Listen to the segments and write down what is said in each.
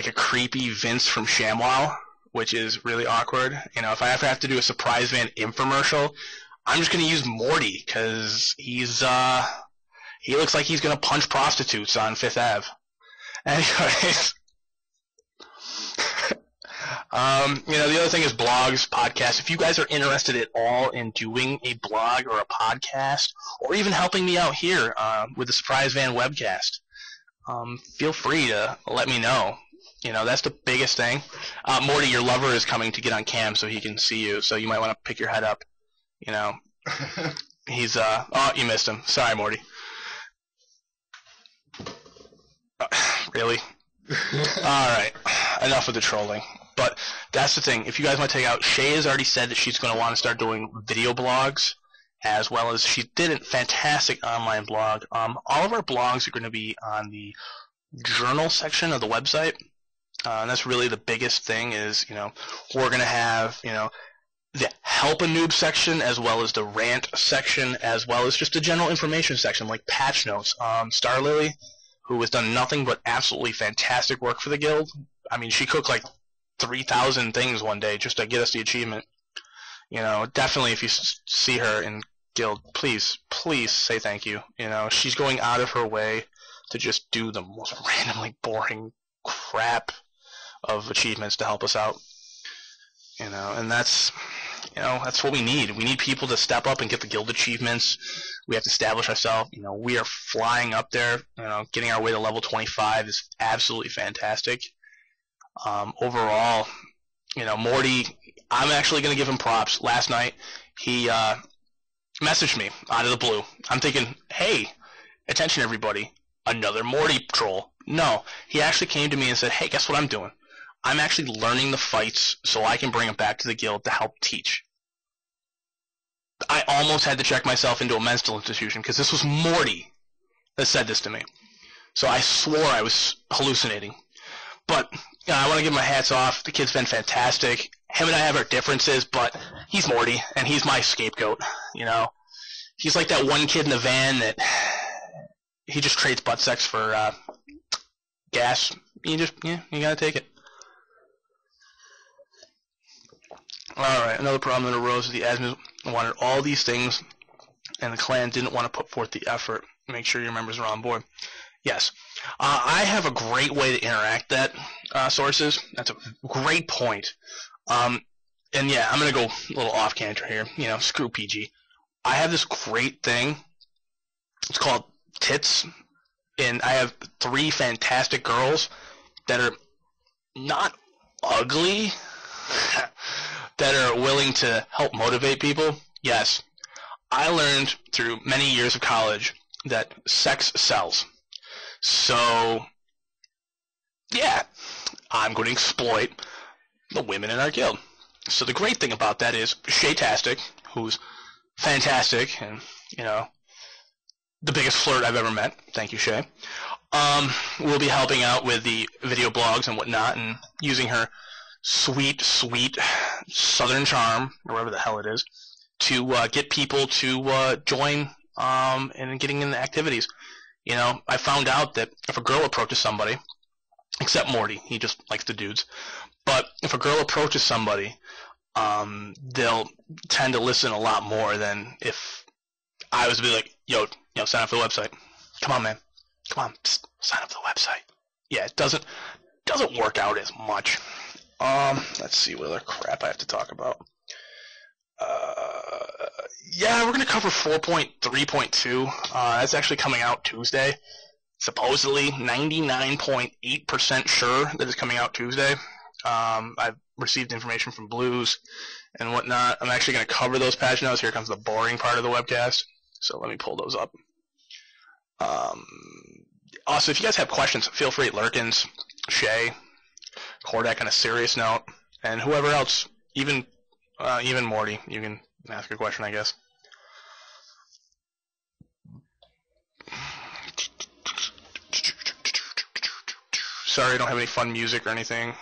like a creepy Vince from ShamWow, which is really awkward. You know, if I ever have to do a Surprise Van infomercial, I'm just going to use Morty, because he looks like he's going to punch prostitutes on Fifth Ave. Anyways, you know, the other thing is blogs, podcasts. If you guys are interested at all in doing a blog or a podcast, or even helping me out here with the Surprise Van webcast, feel free to let me know. You know, that's the biggest thing. Morty, your lover is coming to get on cam so he can see you, so you might want to pick your head up. You know, he's, oh, you missed him. Sorry, Morty. Really? Alright, enough of the trolling. But that's the thing. If you guys want to take out, Shay has already said that she's going to want to start doing video blogs, as well as she did a fantastic online blog. All of our blogs are going to be on the journal section of the website. And that's really the biggest thing is, you know, we're going to have, you know, the help a noob section, as well as the rant section, as well as just a general information section like patch notes. Star Lily, who has done nothing but absolutely fantastic work for the guild. I mean, she cooked like 3,000 things one day just to get us the achievement. You know, definitely if you see her in guild, please say thank you. You know, she's going out of her way to just do the most randomly boring crap of achievements to help us out. You know, and that's, you know, that's what we need. We need people to step up and get the guild achievements. We have to establish ourselves. You know, we are flying up there. You know, getting our way to level 25 is absolutely fantastic. Overall, you know, Morty, I'm actually going to give him props. Last night, he messaged me out of the blue. I'm thinking, hey, attention everybody, another Morty troll. No, he actually came to me and said, hey, guess what I'm doing? I'm actually learning the fights so I can bring them back to the guild to help teach. I almost had to check myself into a mental institution because this was Morty that said this to me. So I swore I was hallucinating. But you know, I want to give my hats off. The kid's been fantastic. Him and I have our differences, but he's Morty, and he's my scapegoat. You know, he's like that one kid in the van that he just trades butt sex for gas. You gotta take it. Alright, another problem that arose is the admins wanted all these things, and the clan didn't want to put forth the effort. Make sure your members are on board. Yes. I have a great way to interact that, sources. That's a great point. And yeah, I'm going to go a little off canter here. You know, screw PG. I have this great thing. It's called Tits. And I have 3 fantastic girls that are not ugly, that are willing to help motivate people. Yes. I learned through many years of college that sex sells. So, yeah, I'm going to exploit the women in our guild. So the great thing about that is Shaytastic, who's fantastic and, you know, the biggest flirt I've ever met. Thank you, Shay. Will be helping out with the video blogs and whatnot and using her sweet, sweet southern charm, or whatever the hell it is, to get people to join and getting in the activities. You know, I found out that if a girl approaches somebody, except Morty, he just likes the dudes, but if a girl approaches somebody, they'll tend to listen a lot more than if I was to be like, yo, sign up for the website. Come on, man. Come on, psst, sign up for the website. Yeah, it doesn't work out as much. Let's see what other crap I have to talk about. Yeah, we're going to cover 4.3.2. That's actually coming out Tuesday. Supposedly 99.8% sure that it's coming out Tuesday. I've received information from Blues and whatnot. I'm actually going to cover those patch notes. Here comes the boring part of the webcast. So let me pull those up. Also, if you guys have questions, feel free. Lurkins, Shay, Kordak on a serious note, and whoever else, even Morty, you can ask a question, I guess. Sorry, I don't have any fun music or anything.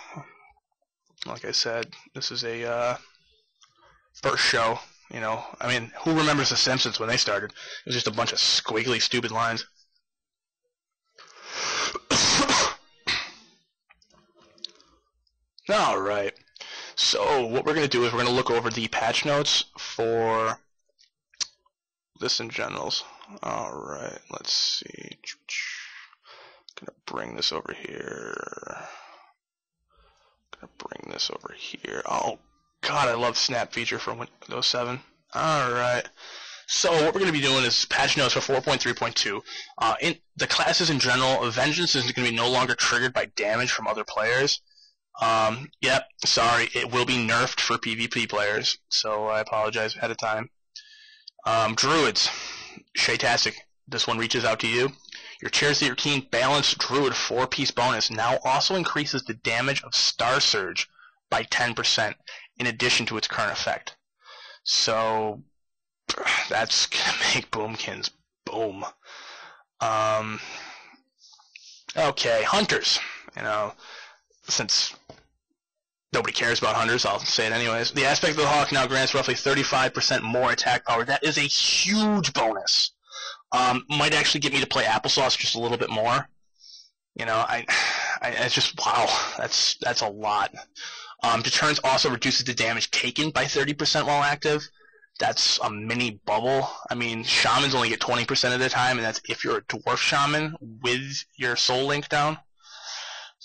Like I said, this is a first show. You know, I mean, who remembers The Simpsons when they started? It was just a bunch of squiggly, stupid lines. Alright. So, what we're going to do is we're going to look over the patch notes for List in Generals. Alright, let's see. I'm going to bring this over here. Oh, God, I love Snap feature from Windows 7. Alright. So what we're going to be doing is patch notes for 4.3.2. In the classes in general, Vengeance is going to be no longer triggered by damage from other players. Yep, sorry, it will be nerfed for PvP players, so I apologize ahead of time. Druids, Shaytastic, this one reaches out to you. Your Charisma Keen Balanced Druid 4-piece bonus now also increases the damage of Star Surge by 10%, in addition to its current effect. So, that's gonna make Boomkins boom. Okay, Hunters. Since nobody cares about Hunters, I'll say it anyways. The Aspect of the Hawk now grants roughly 35% more attack power. That is a huge bonus. Might actually get me to play Applesauce just a little bit more. It's just, wow, that's a lot. Deterrence also reduces the damage taken by 30% while active. That's a mini bubble. I mean, Shamans only get 20% of the time, and that's if you're a Dwarf Shaman with your Soul Link down.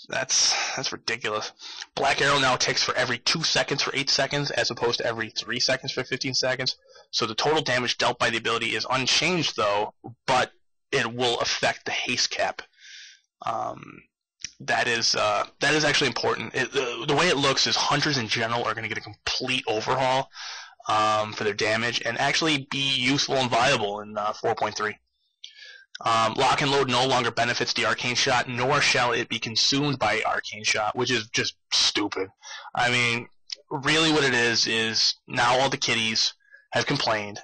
That's ridiculous. Black Arrow now ticks for every 2 seconds for 8 seconds, as opposed to every 3 seconds for 15 seconds. So the total damage dealt by the ability is unchanged, though, but it will affect the haste cap. That is actually important. The way it looks is Hunters in general are going to get a complete overhaul for their damage and actually be useful and viable in 4.3. Lock and Load no longer benefits the Arcane Shot, nor shall it be consumed by Arcane Shot, which is just stupid. I mean, really what it is now all the kiddies have complained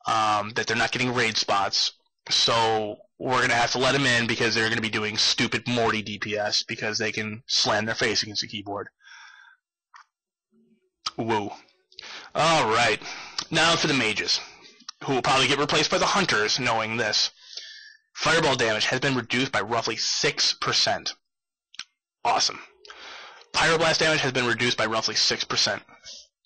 that they're not getting raid spots, so we're going to have to let them in because they're going to be doing stupid Morty DPS because they can slam their face against the keyboard. Woo. Alright, now for the mages, who will probably get replaced by the Hunters, knowing this. Fireball damage has been reduced by roughly 6%. Awesome. Pyroblast damage has been reduced by roughly 6%.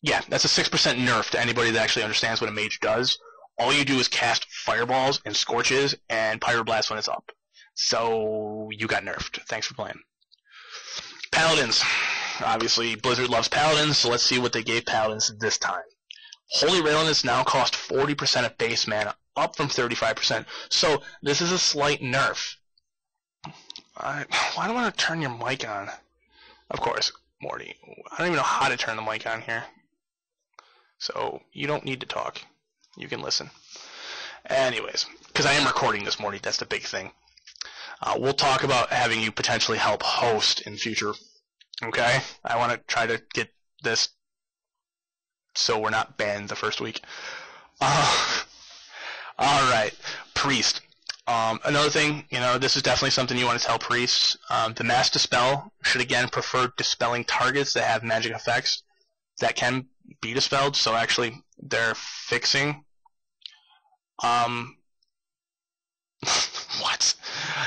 Yeah, that's a 6% nerf to anybody that actually understands what a mage does. All you do is cast Fireballs and Scorches and Pyroblast when it's up. So, you got nerfed. Thanks for playing. Paladins. Obviously, Blizzard loves Paladins, so let's see what they gave Paladins this time. Holy Railiness now cost 40% of base mana, up from 35%. So, this is a slight nerf. Why do I want to turn your mic on? Of course, Morty. I don't even know how to turn the mic on here. So, you don't need to talk. You can listen. Anyways, because I am recording this, Morty, that's the big thing. We'll talk about having you potentially help host in future. Okay? I want to try to get this so we're not banned the first week. Alright. Priest. Another thing, this is definitely something you want to tell priests. The Mass Dispel should again prefer dispelling targets that have magic effects that can be dispelled, so actually they're fixing what?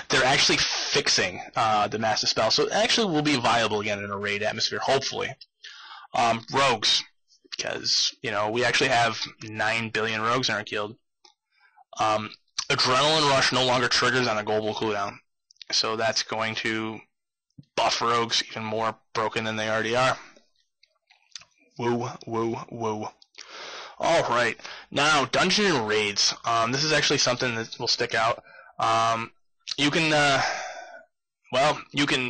They're actually fixing the Mass Dispel, so it actually will be viable again in a raid atmosphere, hopefully. Rogues, because, we actually have 9 billion rogues in our guild. Adrenaline Rush no longer triggers on a global cooldown, so that's going to buff rogues even more broken than they already are. Woo, woo, woo. Alright, now Dungeon and Raids. This is actually something that will stick out. You can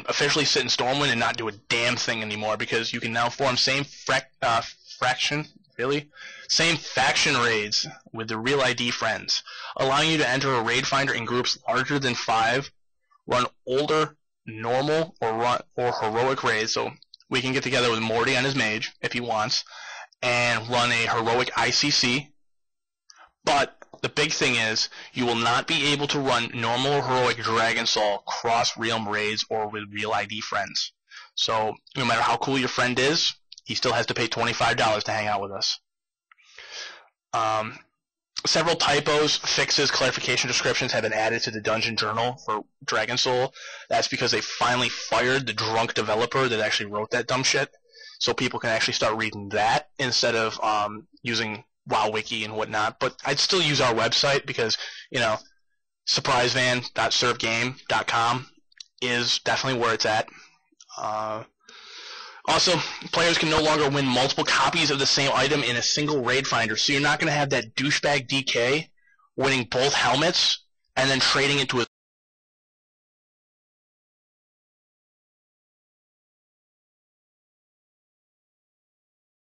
officially sit in Stormwind and not do a damn thing anymore because you can now form same faction raids with the Real ID friends, allowing you to enter a raid finder in groups larger than 5, run older, normal, or heroic raids. So we can get together with Morty on his mage if he wants, and run a heroic ICC. But the big thing is, you will not be able to run normal or heroic Dragon Soul cross-realm raids or with Real ID friends. So, no matter how cool your friend is, he still has to pay $25 to hang out with us. Several typos, fixes, clarification descriptions have been added to the Dungeon Journal for Dragon Soul. That's because they finally fired the drunk developer that actually wrote that dumb shit. So people can actually start reading that instead of using WoWWiki and whatnot. But I'd still use our website because, surprisevan.servegame.com is definitely where it's at. Also, players can no longer win multiple copies of the same item in a single raid finder, so you're not going to have that douchebag DK winning both helmets and then trading it to a